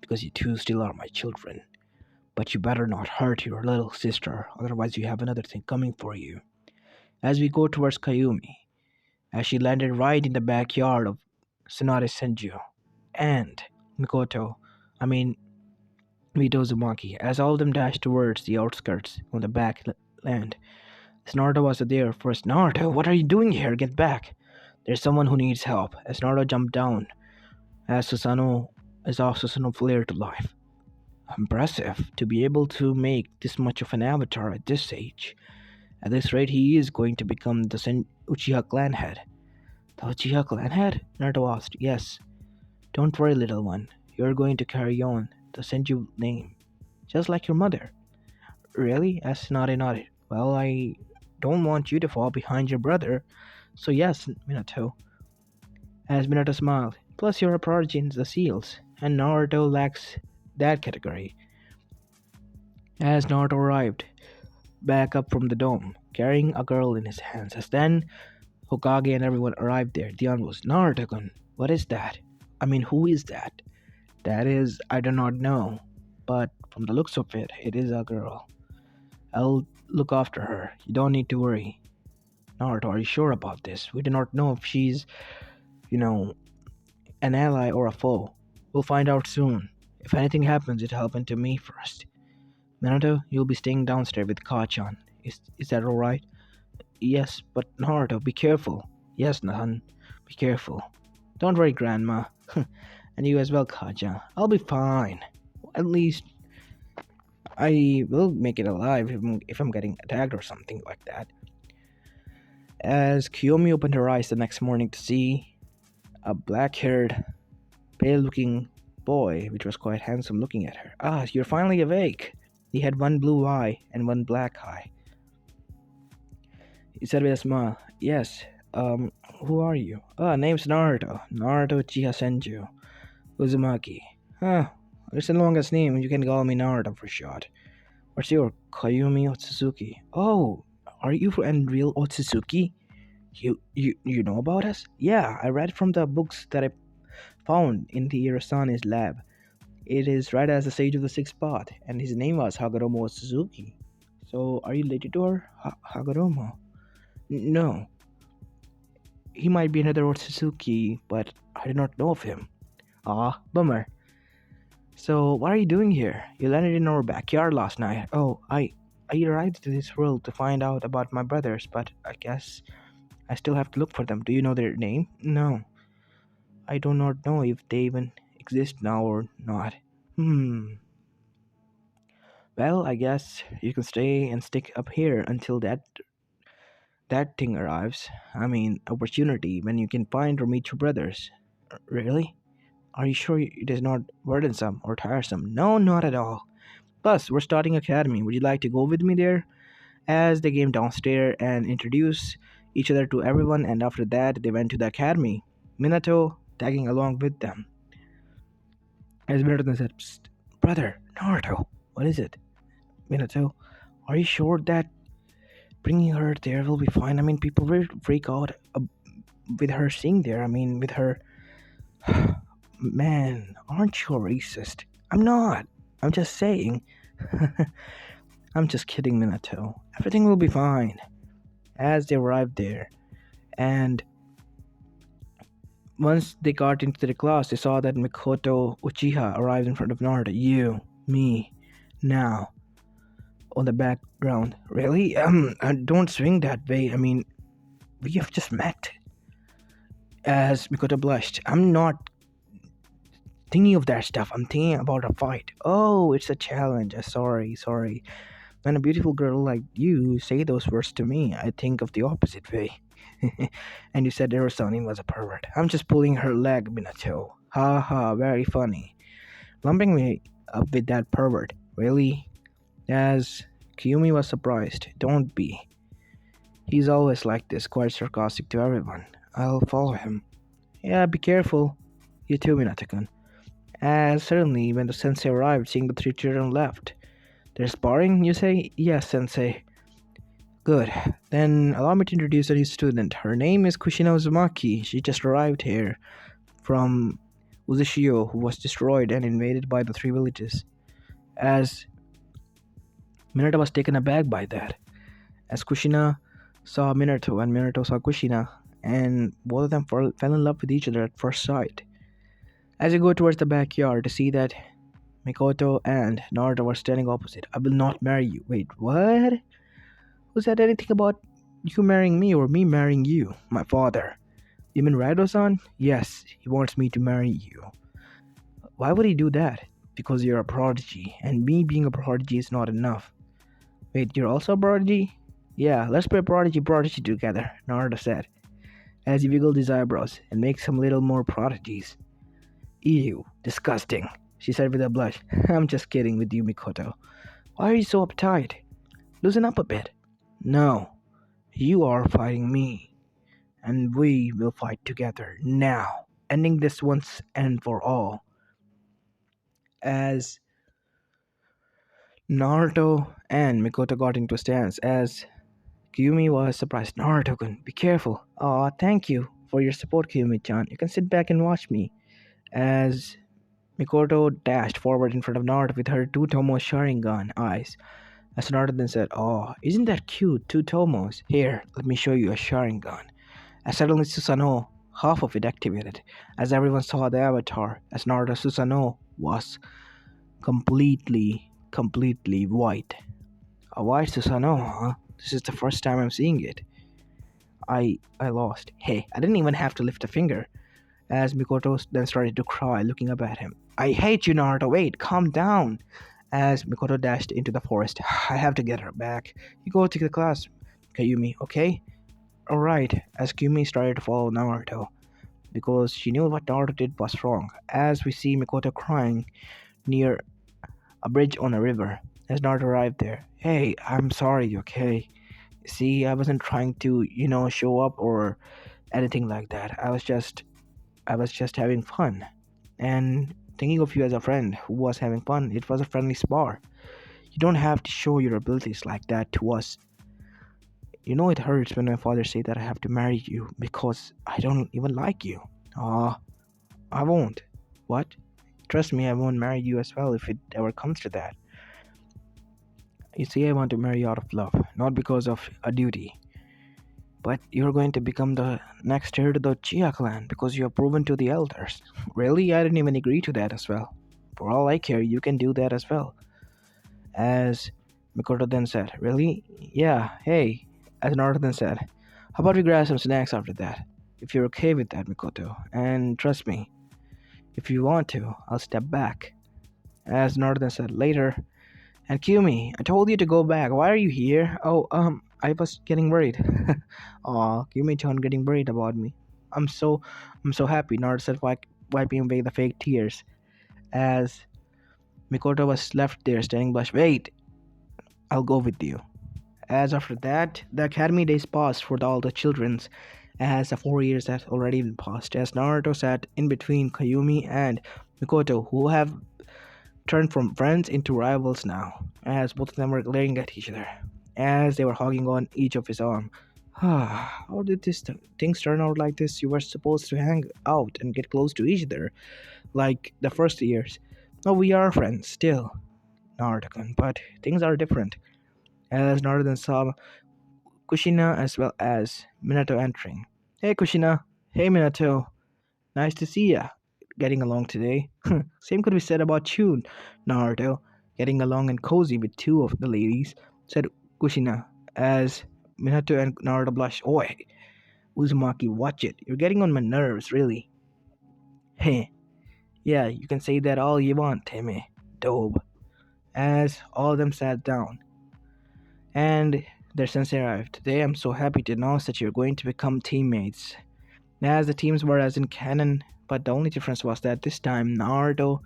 because you two still are my children. But you better not hurt your little sister, otherwise, you have another thing coming for you. As we go towards Kayumi, as she landed right in the backyard of Tsunade Senju and Mikoto, I mean, Mito Uzumaki, as all of them dashed towards the outskirts on the back land. As Naruto was there first. Naruto, what are you doing here? Get back. There's someone who needs help. As Naruto jumped down, as Susanoo flared to life. Impressive to be able to make this much of an avatar at this age. At this rate, he is going to become the Uchiha clan head. The Uchiha clan head? Naruto asked. Yes. Don't worry, little one. You're going to carry on the Senju name, just like your mother. Really? As nodded. Well, I don't want you to fall behind your brother. So yes, Minato. As Minato smiled. Plus you're a prodigy in the seals, and Naruto lacks that category. As Naruto arrived back up from the dome, carrying a girl in his hands, as then Hokage and everyone arrived there, Dion was Naruto-kun. What is that? I mean, who is that? That is, I do not know. But from the looks of it, it is a girl. I'll look after her. You don't need to worry. Naruto, are you sure about this? We do not know if she's, an ally or a foe. We'll find out soon. If anything happens, it'll happen to me first. Minato, you'll be staying downstairs with Kachan. Is that alright? Yes, but Naruto, be careful. Yes, Nahan, be careful. Don't worry, Grandma. And you as well, Kachan. I'll be fine. At least I will make it alive if I'm getting attacked or something like that. As Kayumi opened her eyes the next morning to see a black-haired, pale-looking boy, which was quite handsome looking at her. Ah, you're finally awake. He had one blue eye and one black eye. He said with a smile, Yes, who are you? Name's Naruto. Naruto Uchiha Senju. Uzumaki. It's the longest name. You can call me Naruto for short. What's your Kayumi Otsutsuki? Oh, are you and real Otsutsuki? You know about us? Yeah, I read from the books that I found in the Irasane's lab. It is right as the sage of the sixth path, and his name was Hagoromo Otsutsuki. So, are you related to her? Hagoromo? No. He might be another Otsutsuki, but I do not know of him. Ah, bummer. So, what are you doing here? You landed in our backyard last night. Oh, I arrived to this world to find out about my brothers, but I guess I still have to look for them. Do you know their name? No. I do not know if they even exist now or not. Well, I guess you can stay and stick up here until that thing arrives. I mean, opportunity when you can find or meet your brothers. Really? Are you sure it is not burdensome or tiresome? No, not at all. Plus, we're starting academy. Would you like to go with me there? As they came downstairs and introduced each other to everyone, and after that, they went to the academy. Minato tagging along with them. As Minato said, Psst, brother, Naruto, what is it? Minato, are you sure that bringing her there will be fine? I mean, people will freak out with her seeing there. I mean, with her. Man, aren't you a racist? I'm not. I'm just saying. I'm just kidding, Minato. Everything will be fine. As they arrived there, and once they got into the class, they saw that Mikoto Uchiha arrived in front of Naruto. You, me, now, on the background. Really? Don't swing that way. I mean, we have just met. As Mikoto blushed, I'm not thinking of that stuff. I'm thinking about a fight. Oh, it's a challenge. Sorry. When a beautiful girl like you say those words to me, I think of the opposite way. And you said Erosani was a pervert. I'm just pulling her leg, Minato. Ha ha, very funny. Lumping me up with that pervert. Really? As Kayumi was surprised. Don't be. He's always like this, quite sarcastic to everyone. I'll follow him. Yeah, be careful. You too, Minato-kun. As suddenly, when the sensei arrived, seeing the three children left. They're sparring, you say? Yes, sensei. Good. Then allow me to introduce a new student. Her name is Kushina Uzumaki. She just arrived here from Uzishio, who was destroyed and invaded by the three villages. As Minato was taken aback by that, as Kushina saw Minato and Minato saw Kushina, and both of them fell in love with each other at first sight. As you go towards the backyard to see that Mikoto and Naruto were standing opposite. I will not marry you. Wait, what? Who said anything about you marrying me or me marrying you? My father. You mean Raido-san? Yes, he wants me to marry you. Why would he do that? Because you're a prodigy, and me being a prodigy is not enough. Wait, you're also a prodigy? Yeah, let's play prodigy together, Naruto said, as he wiggled his eyebrows and make some little more prodigies. Ew, disgusting, she said with a blush. I'm just kidding with you, Mikoto. Why are you so uptight? Loosen up a bit. No, you are fighting me, and we will fight together now, ending this once and for all. As Naruto and Mikoto got into a stance, as Kayumi was surprised. Naruto-kun, be careful. Aw, thank you for your support, Kayumi-chan. You can sit back and watch me. As Mikoto dashed forward in front of Naruto with her two Tomo Sharingan eyes. As Naruto then said, "Oh, isn't that cute? Two Tomos. Here, let me show you a Sharingan." As suddenly Susanoo, half of it activated, as everyone saw the avatar, as Naruto Susanoo was completely white. A white Susanoo, huh? This is the first time I'm seeing it. I lost. Hey, I didn't even have to lift a finger. As Mikoto then started to cry, looking up at him. I hate you, Naruto. Wait, calm down. As Mikoto dashed into the forest. I have to get her back. You go to the class, Kayumi, okay? Alright, as Kayumi started to follow Naruto, because she knew what Naruto did was wrong, as we see Mikoto crying near a bridge on a river, as Naruto arrived there. Hey, I'm sorry, okay? See, I wasn't trying to, show up or anything like that. I was just having fun. And thinking of you as a friend who was having fun, it was a friendly spar. You don't have to show your abilities like that to us. You know it hurts when my father say that I have to marry you because I don't even like you. Ah, I won't. What? Trust me, I won't marry you as well if it ever comes to that. You see, I want to marry you out of love, not because of a duty. But you're going to become the next heir to the Uchiha clan because you have proven to the elders. Really? I didn't even agree to that as well. For all I care, you can do that as well. As Mikoto then said, really? Yeah, hey. As Naruto then said, how about we grab some snacks after that? If you're okay with that, Mikoto. And trust me, if you want to, I'll step back. As Naruto then said, later. And Kumi, I told you to go back. Why are you here? Oh, I was getting worried. Aw, Kumi-chan getting worried about me. I'm so, I'm so happy. Naruto said, wiping away the fake tears, as Mikoto was left there standing blush. Wait, I'll go with you. As after that, the academy days passed for all the children's, as the 4 years had already been passed. As Naruto sat in between Kayumi and Mikoto, who have turned from friends into rivals now, as both of them were glaring at each other, as they were hugging on each of his arm. How did things turn out like this? You were supposed to hang out and get close to each other, like the first years. No, we are friends still, Naruto-kun, but things are different. As Naruto then saw Kushina as well as Minato entering. Hey Kushina, hey Minato, nice to see ya. Getting along today. Same could be said about you, Naruto. Getting along and cozy with two of the ladies, said Kushina, as Minato and Naruto blushed. Oi, Uzumaki, watch it. You're getting on my nerves, really. Heh. Yeah, you can say that all you want, Timmy. Dope. As all of them sat down, and their sensei arrived. Today I'm so happy to announce that you're going to become teammates. As the teams were as in canon, but the only difference was that this time Naruto,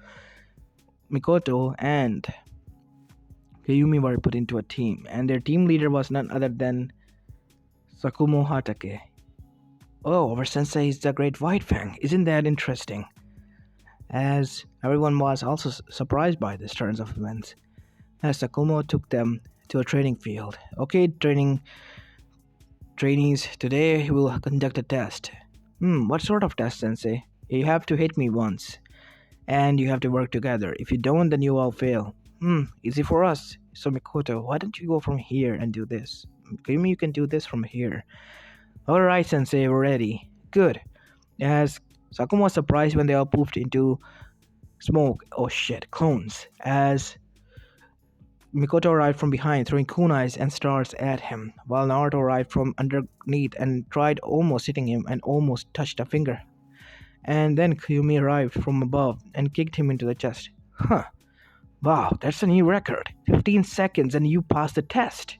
Mikoto, and Kayumi were put into a team, and their team leader was none other than Sakumo Hatake. Oh, our sensei is the Great White Fang. Isn't that interesting? As everyone was also surprised by this turns of events, as Sakumo took them to a training field. Okay, trainees, today we will conduct a test. What sort of test, Sensei? You have to hit me once, and you have to work together. If you don't, then you all fail. Easy for us. So Mikoto, why don't you go from here and do this? Kayumi, you can do this from here. Alright, Sensei, we're ready. Good. As Sakuma was surprised when they all poofed into smoke. Oh shit, clones. As Mikoto arrived from behind, throwing kunais and stars at him, while Naruto arrived from underneath and tried almost hitting him and almost touched a finger. And then Kayumi arrived from above and kicked him into the chest. Huh. Wow, that's a new record. 15 seconds and you passed the test.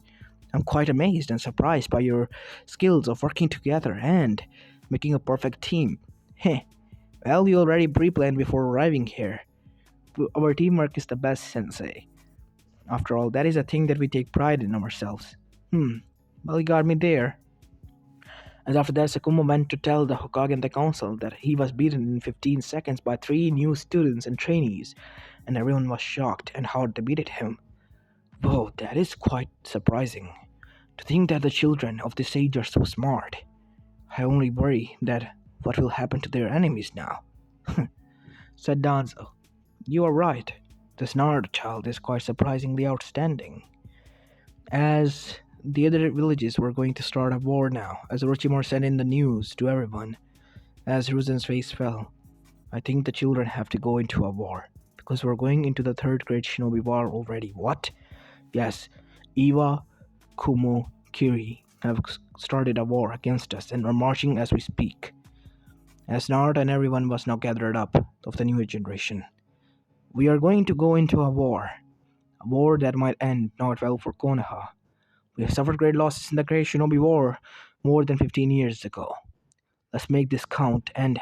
I'm quite amazed and surprised by your skills of working together and making a perfect team. Heh. Well, we already pre-planned before arriving here. Our teamwork is the best, Sensei. After all, that is a thing that we take pride in ourselves. Well, you got me there. And after that, Sakuma went to tell the Hokage and the council that he was beaten in 15 seconds by 3 new students and trainees, and everyone was shocked and how they beat him. Whoa, that is quite surprising. To think that the children of this age are so smart. I only worry that what will happen to their enemies now, said Danzo. You are right. This Naruto child is quite surprisingly outstanding. As the other villages were going to start a war now, as Orochimaru sent in the news to everyone, as Hiruzen's face fell. I think the children have to go into a war, because we're going into the third great Shinobi War already. What? Yes, Iwa, Kumo, Kiri have started a war against us and are marching as we speak. As Naruto and everyone was now gathered up of the new generation. We are going to go into a war that might end not well for Konoha. We have suffered great losses in the Great Shinobi War more than 15 years ago. Let's make this count and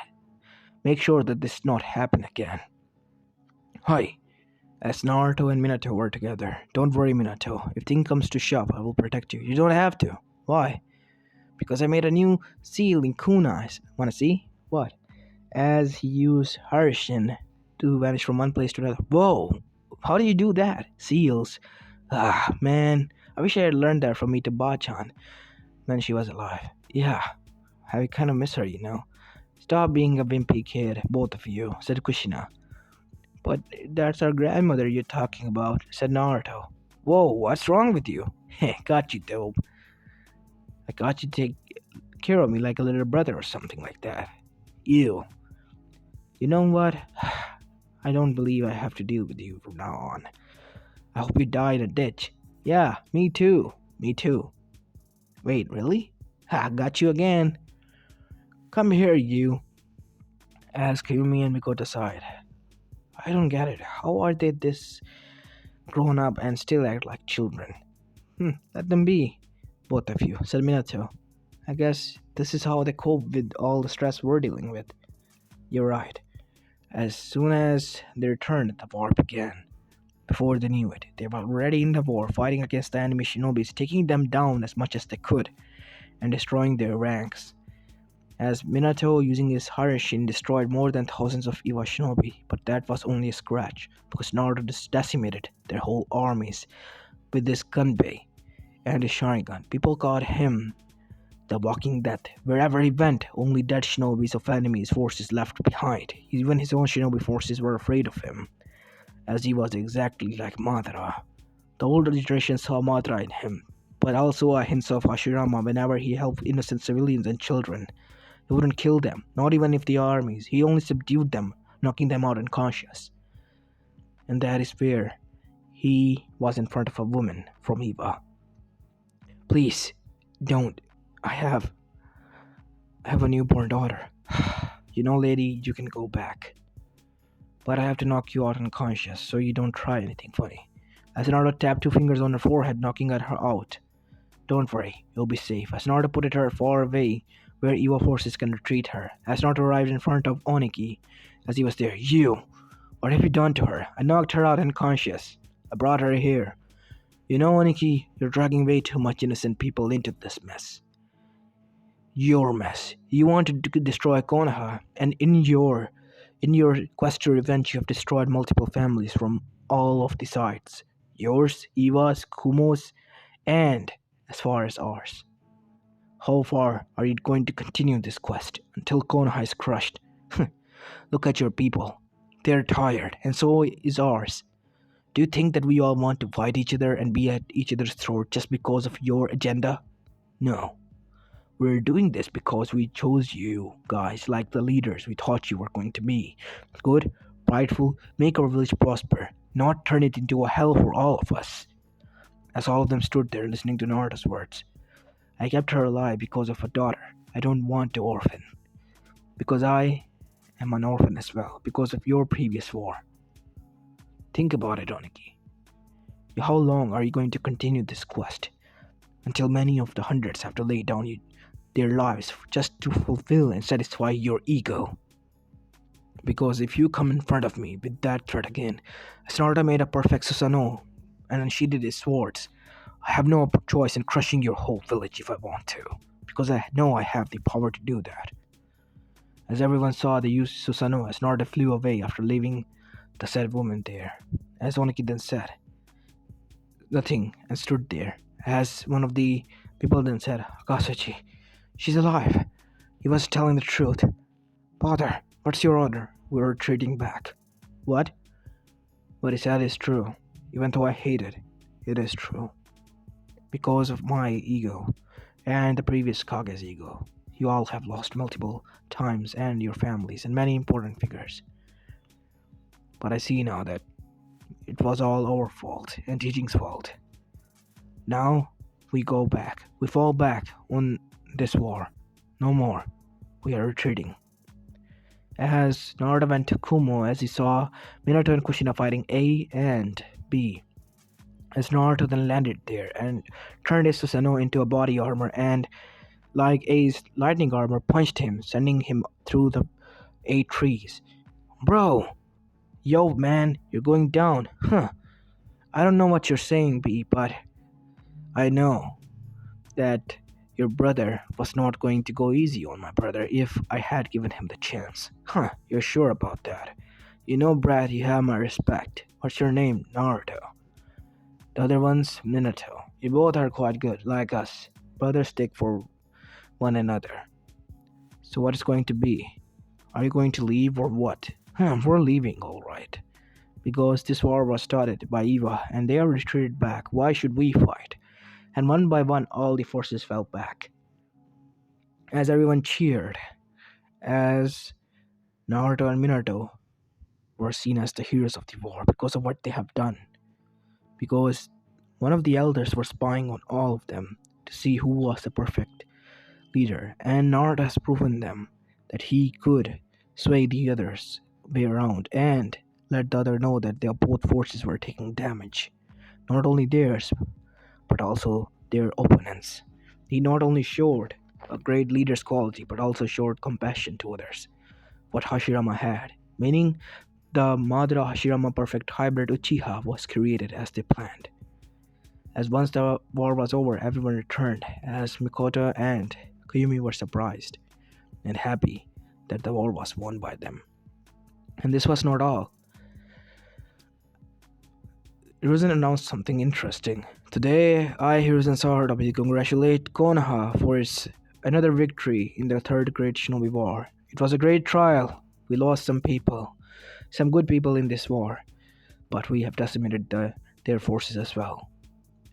make sure that this not happen again. Hi, as Naruto and Minato were together. Don't worry, Minato. If thing comes to shove, I will protect you. You don't have to. Why? Because I made a new seal in kunais. Wanna see? What? As he used Harishin to vanish from one place to another. Whoa! How do you do that? Seals. Ah, man. I wish I had learned that from Mita Bachan when she was alive. Yeah, I kind of miss her, you know. Stop being a wimpy kid, both of you, said Kushina. But that's our grandmother you're talking about, said Naruto. Whoa, what's wrong with you? Heh, got you, dope. I got you to take care of me like a little brother or something like that. Ew. You know what? I don't believe I have to deal with you from now on. I hope you die in a ditch. Yeah, me too. Me too. Wait, really? Ha, got you again. Come here, you. Asked Kayumi and Mikoto sighed. I don't get it. How are they this grown up and still act like children? Let them be, both of you, said Minato. I guess this is how they cope with all the stress we're dealing with. You're right. As soon as they returned, the war began. Before they knew it, they were already in the war, fighting against the enemy shinobis, taking them down as much as they could, and destroying their ranks. As Minato, using his Harishin, destroyed more than thousands of Iwa shinobi, but that was only a scratch, because Naruto decimated their whole armies with his Gunbei and his Sharingan. People called him the Walking Death. Wherever he went, only dead shinobis of enemies' forces left behind. Even his own shinobi forces were afraid of him, as he was exactly like Madara. The older generation saw Madara in him, but also a hint of Hashirama whenever he helped innocent civilians and children. He wouldn't kill them, not even if the armies. He only subdued them, knocking them out unconscious. And that is where he was in front of a woman from Iwa. Please, don't. I have a newborn daughter. You know, lady, you can go back. But I have to knock you out unconscious so you don't try anything funny. As Naruto tapped 2 fingers on her forehead, knocking her out. Don't worry, you'll be safe. As Naruto put her far away, where Iwa forces can retreat her. As Naruto arrived in front of Oniki, as he was there. You! What have you done to her? I knocked her out unconscious. I brought her here. You know, Oniki, you're dragging way too much innocent people into this mess. Your mess. You wanted to destroy Konoha, and in your quest to revenge, you have destroyed multiple families from all of the sides. Yours, Iwa's, Kumo's, and as far as ours. How far are you going to continue this quest until Konoha is crushed? Look at your people. They're tired, and so is ours. Do you think that we all want to fight each other and be at each other's throat just because of your agenda? No. We're doing this because we chose you guys like the leaders we thought you were going to be. Good, prideful, make our village prosper, not turn it into a hell for all of us. As all of them stood there listening to Naruto's words, I kept her alive because of a daughter. I don't want to orphan. Because I am an orphan as well, because of your previous war. Think about it, Oniki. How long are you going to continue this quest? Until many of the hundreds have to lay down their lives just to fulfill and satisfy your ego. Because if you come in front of me with that threat again, Naruto made a perfect Susanoo and unsheathed his swords. I have no choice in crushing your whole village if I want to, because I know I have the power to do that. As everyone saw the used Susanoo, as Naruto flew away after leaving the said woman there. As Oniki then said nothing and stood there, as one of the people then said, Akasuchi, she's alive. He was telling the truth. Father, what's your order? We're retreating back. What? What he said is true. Even though I hate it, it is true. Because of my ego and the previous Kage's ego, you all have lost multiple times and your families and many important figures. But I see now that it was all our fault and teaching's fault. Now we go back. We fall back on this war. No more. We are retreating. As Naruto went to Kumo as he saw Minato and Kushina fighting A and B. As Naruto then landed there and turned his Susanoo into a body armor and, like A's lightning armor, punched him, sending him through the 8 trees. Bro! Yo, man, you're going down. Huh. I don't know what you're saying, B, but I know that your brother was not going to go easy on my brother if I had given him the chance. Huh, you're sure about that? You know, Brad, you have my respect. What's your name? Naruto. The other one's Minato. You both are quite good, like us. Brothers stick for one another. So what is going to be? Are you going to leave or what? We're leaving, alright. Because this war was started by Eva and they are retreated back. Why should we fight? And one by one, all the forces fell back. As everyone cheered, as Naruto and Minato were seen as the heroes of the war because of what they have done. Because one of the elders were spying on all of them to see who was the perfect leader, and Naruto has proven them that he could sway the others way around and let the other know that their both forces were taking damage. Not only theirs, but also their opponents. He not only showed a great leader's quality, but also showed compassion to others, what Hashirama had, meaning the Madara Hashirama perfect hybrid Uchiha was created as they planned. As once the war was over, everyone returned, as Mikoto and Kayumi were surprised and happy that the war was won by them. And this was not all. Hiruzen announced something interesting. Today, I, Hiruzen Saharabi, congratulate Konoha for its another victory in the Third Great Shinobi War. It was a great trial. We lost some people, some good people in this war, but we have decimated their forces as well.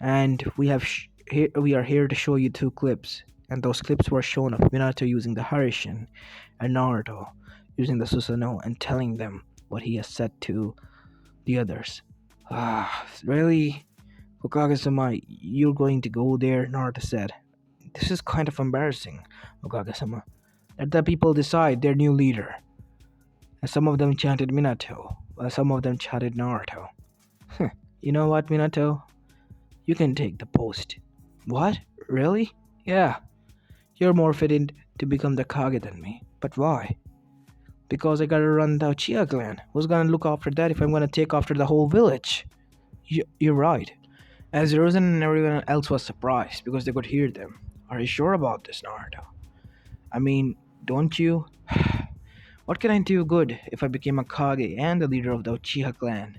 And we are here to show you 2 clips, and those clips were shown of Minato using the Harishin and Naruto using the Susanoo and telling them what he has said to the others. Really? Hokage-sama, you're going to go there? Naruto said. This is kind of embarrassing, Hokage-sama. Let the people decide their new leader. And some of them chanted Minato, while some of them chanted Naruto. You know what, Minato? You can take the post. What? Really? Yeah. You're more fitted to become the Kage than me. But why? Because I gotta run the Uchiha clan. Who's gonna look after that if I'm gonna take after the whole village? You're right. As Hiruzen and everyone else was surprised because they could hear them. Are you sure about this, Naruto? I mean, don't you? What can I do good if I became a Kage and the leader of the Uchiha clan?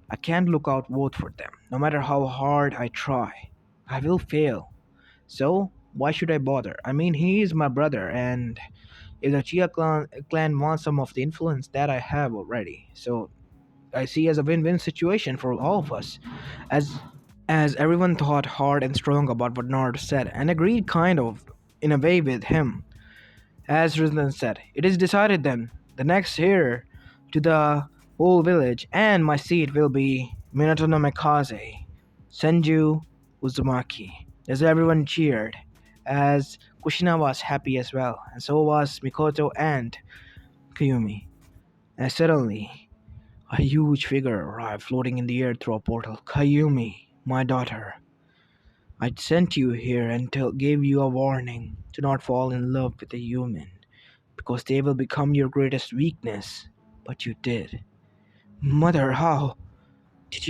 I can't look out both for them. No matter how hard I try, I will fail. So, why should I bother? I mean, he is my brother, and if the Uchiha clan wants some of the influence that I have already, so I see as a win-win situation for all of us, as everyone thought hard and strong about what Naruto said and agreed kind of in a way with him. As Rizlan said, it is decided then. The next heir to the whole village and my seat will be Minato no Mikaze, Senju Uzumaki. As everyone cheered, as Kushina was happy as well, and so was Mikoto and Kayumi. And suddenly, a huge figure arrived floating in the air through a portal. Kayumi, my daughter, I sent you here and gave you a warning to not fall in love with a human, because they will become your greatest weakness. But you did. Mother, how? Did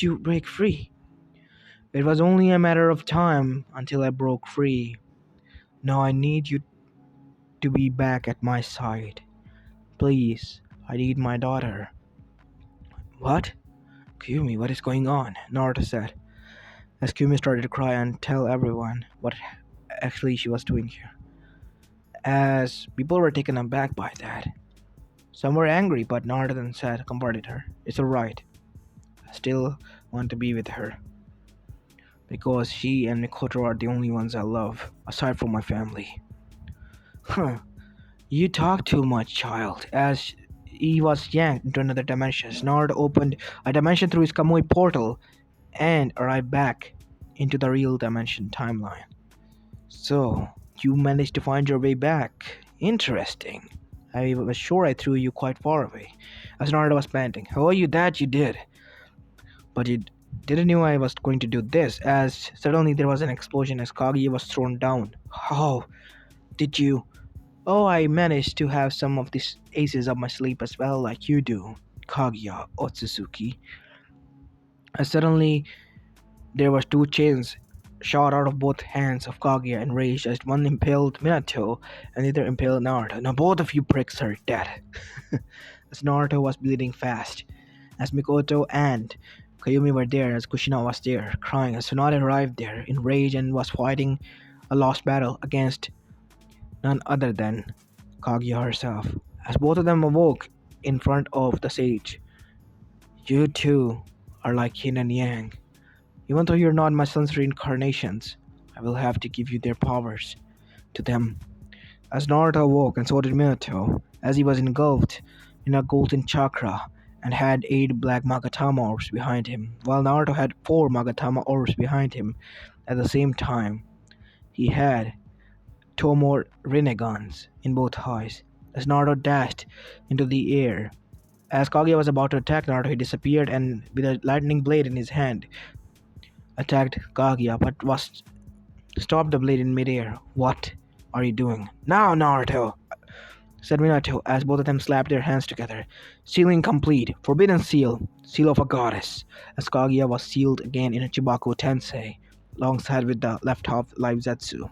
you break free? It was only a matter of time until I broke free. Now I need you to be back at my side. Please, I need my daughter. What? Kumi, what is going on? Naruto said, as Kumi started to cry and tell everyone what actually she was doing here. As people were taken aback by that. Some were angry, but Naruto then said, comforted her. It's alright. I still want to be with her. Because she and Mikoto are the only ones I love, aside from my family. Huh. You talk too much, child. As he was yanked into another dimension, Naruto opened a dimension through his Kamui portal and arrived back into the real dimension timeline. So, you managed to find your way back. Interesting. I was sure I threw you quite far away. As Naruto was panting, "Oh, you that you did. But you didn't know I was going to do this," as suddenly there was an explosion as Kaguya was thrown down. How did you? Oh, I managed to have some of these aces up my sleeve as well, like you do, Kaguya Otsutsuki. As suddenly there was two chains shot out of both hands of Kaguya in rage as one impaled Minato and the other impaled Naruto. Now both of you pricks are dead. As Naruto was bleeding fast, as Mikoto and Kayumi were there, as Kushina was there, crying, as Tsunade arrived there in rage and was fighting a lost battle against none other than Kaguya herself. As both of them awoke in front of the sage, you two are like yin and yang. Even though you're not my son's reincarnations, I will have to give you their powers to them. As Naruto awoke, and so did Minato, as he was engulfed in a golden chakra and had 8 black Magatama orbs behind him, while Naruto had 4 Magatama orbs behind him at the same time. He had 2 more Rinneguns in both eyes. As Naruto dashed into the air, as Kaguya was about to attack Naruto, he disappeared and, with a lightning blade in his hand, attacked Kaguya, but was stopped the blade in midair. What are you doing? Now, Naruto! Said Minato, as both of them slapped their hands together. Sealing complete. Forbidden seal. Seal of a goddess. As Kaguya was sealed again in a Chibaku Tensei, alongside with the left half live Zetsu.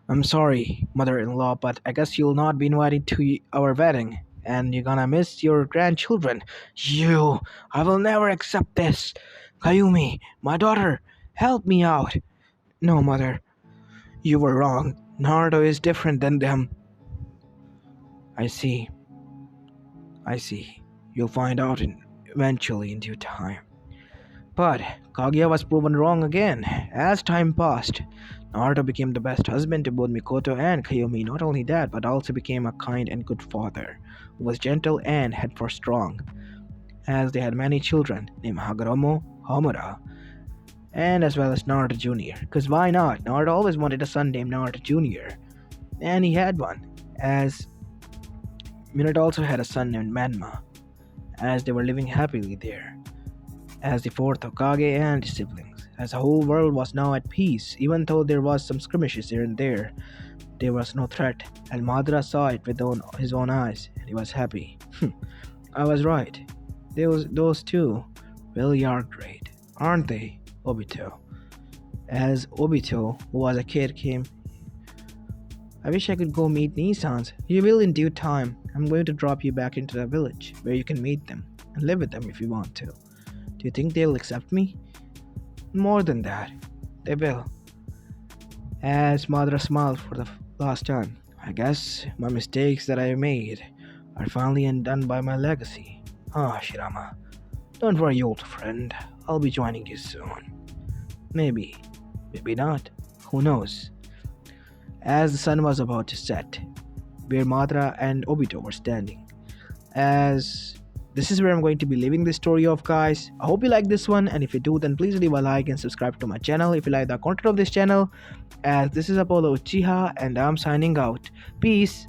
I'm sorry, mother-in-law, but I guess you'll not be invited to our wedding, and you're gonna miss your grandchildren. You! I will never accept this! Kayumi, my daughter, help me out! No, mother. You were wrong. Naruto is different than them. I see. You'll find out eventually in due time. But Kaguya was proven wrong again. As time passed, Naruto became the best husband to both Mikoto and Kayumi. Not only that, but also became a kind and good father, who was gentle and head for strong, as they had many children named Hagoromo, Homura, and as well as Naruto Jr. Because why not? Naruto always wanted a son named Naruto Jr. And he had one, as Minato also had a son named Manma, as they were living happily there, as the fourth Hokage and his siblings, as the whole world was now at peace. Even though there was some skirmishes here and there was no threat, and Madara saw it with his own eyes, and he was happy. I was right. Those two really are great, aren't they, Obito? As Obito, who was a kid, came. I wish I could go meet Nisans. You will in due time. I'm going to drop you back into the village, where you can meet them, and live with them if you want to. Do you think they'll accept me? More than that, they will. As Madara smiled for the last time. I guess my mistakes that I made are finally undone by my legacy. Ah, Shirama, don't worry, old friend. I'll be joining you soon. Maybe, maybe not. Who knows? As the sun was about to set, where Madara and Obito were standing, as this is where I'm going to be leaving this story off, guys. I hope you like this one, and if you do, then please leave a like and subscribe to my channel if you like the content of this channel. As this is Apollo Uchiha, and I'm signing out. Peace.